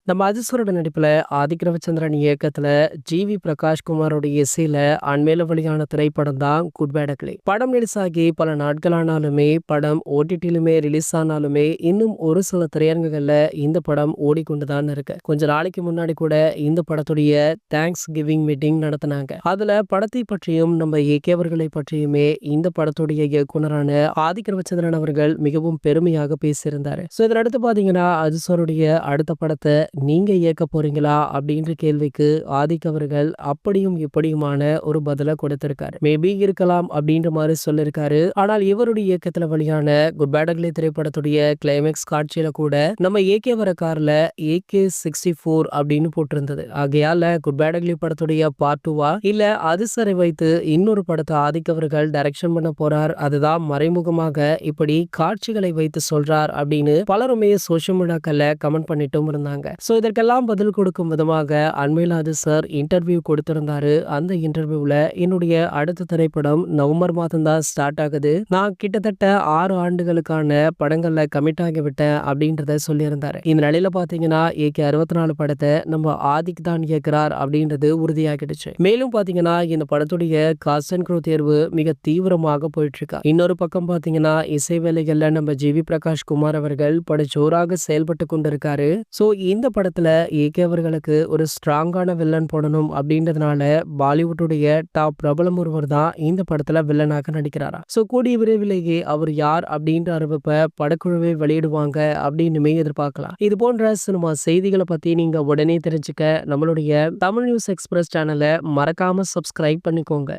நம்ம அதிசரோட நடிப்புல ஆதிக் ரவிச்சந்திரன் இயக்கத்துல ஜி.வி. பிரகாஷ் குமாரோட இசையில அண்மையில வெளியான திரைப்படம் தான் குட் பேட் அக்லி. படம் ரிலீஸ் ஆகி பல நாட்கள் ஆனாலுமே, படம் ஓடிடிலுமே ரிலீஸ் ஆனாலுமே, இன்னும் ஒரு சில திரையரங்குகள்ல இந்த படம் ஓடிக்கொண்டுதான் இருக்கு. கொஞ்ச நாளைக்கு முன்னாடி கூட இந்த படத்துடைய தேங்க்ஸ் கிவிங் மீட்டிங் நடத்தினாங்க. அதுல படத்தை பற்றியும் நம்ம ஏகே அவர்களை பற்றியுமே இந்த படத்துடைய இயக்குனரான ஆதிக் ரவிச்சந்திரன் அவர்கள் மிகவும் பெருமையாக பேசியிருந்தாரு. சோ இதனடுத்து பாத்தீங்கன்னா அதிசருடைய அடுத்த படத்தை நீங்க இயக்க போறீங்களா அப்படின்ற கேள்விக்கு ஆதிக் அவர்கள் அப்படியும் இப்படியுமான ஒரு பதில கொடுத்திருக்காரு. மேபி இருக்கலாம் அப்படின்ற மாதிரி சொல்லிருக்காரு. ஆனால் இவருடைய இயக்கத்துல வெளியான குட் பேட் அக்லி திரைப்படத்துடைய கிளைமேக்ஸ் காட்சியில கூட நம்ம ஏகே வர கார்ல AK-64 அப்படின்னு போட்டிருந்தது. ஆகையால குட் பேட் அக்லி படத்துடைய பார்ட் 2வா இல்ல அதிசரை வைத்து இன்னொரு படத்தை ஆதிக் அவர்கள் டைரக்ஷன் பண்ண போறார், அதுதான் மறைமுகமாக இப்படி காட்சிகளை வைத்து சொல்றார் அப்படின்னு பலருமே சோசியல் மீடியாக்கள்ல கமெண்ட் பண்ணிட்டும் இருந்தாங்க. சோ இதற்கெல்லாம் பதில் கொடுக்கும் விதமாக அண்மையில் அது சார் இன்டர்வியூ கொடுத்திருந்தாரு. அந்த இன்டர்வியூல என்னுடைய அடுத்த திரைப்படம் நவம்பர் மாதம் தான் ஸ்டார்ட் ஆகுது, நான் கிட்டத்தட்ட 6 ஆண்டுகளுக்கான படங்கள்ல கமிட் ஆகிவிட்டேன் அப்படின்றத சொல்லியிருந்தாரு. இந்த நிலையில பாத்தீங்கன்னா AK-64 படத்தை நம்ம ஆதிக் தான் இயக்குறார் அப்படின்றது உறுதியாகிடுச்சு. மேலும் பாத்தீங்கன்னா இந்த படத்துடைய காஸ்ட் அண்ட் க்ரூ தேர்வு மிக தீவிரமாக போயிட்டு இருக்கா. இன்னொரு பக்கம் பாத்தீங்கன்னா இசை வேலைகள்ல நம்ம ஜி.வி. பிரகாஷ் குமார் அவர்கள் படுஜோராக செயல்பட்டு கொண்டிருக்காரு. சோ இந்த படத்துல ஏகே அவர்களுக்கு ஒரு ஸ்ட்ராங்கான வில்லன் போடணும் அப்படின்றதுனால பாலிவுட்டுடைய டாப் பிரபலம் ஒருவர் தான் இந்த படத்துல வில்லனாக நடிக்கிறாரா. சோ கூடிய விரைவிலேயே அவர் யார் அப்படின்ற அறிவிப்பை படக்குழுவை வெளியிடுவாங்க அப்படின்னுமே எதிர்பார்க்கலாம். இது போன்ற சினிமா செய்திகளை பத்தி நீங்க உடனே தெரிஞ்சுக்க நம்மளுடைய தமிழ் நியூஸ் எக்ஸ்பிரஸ் சேனலை மறக்காம சப்ஸ்கிரைப் பண்ணிக்கோங்க.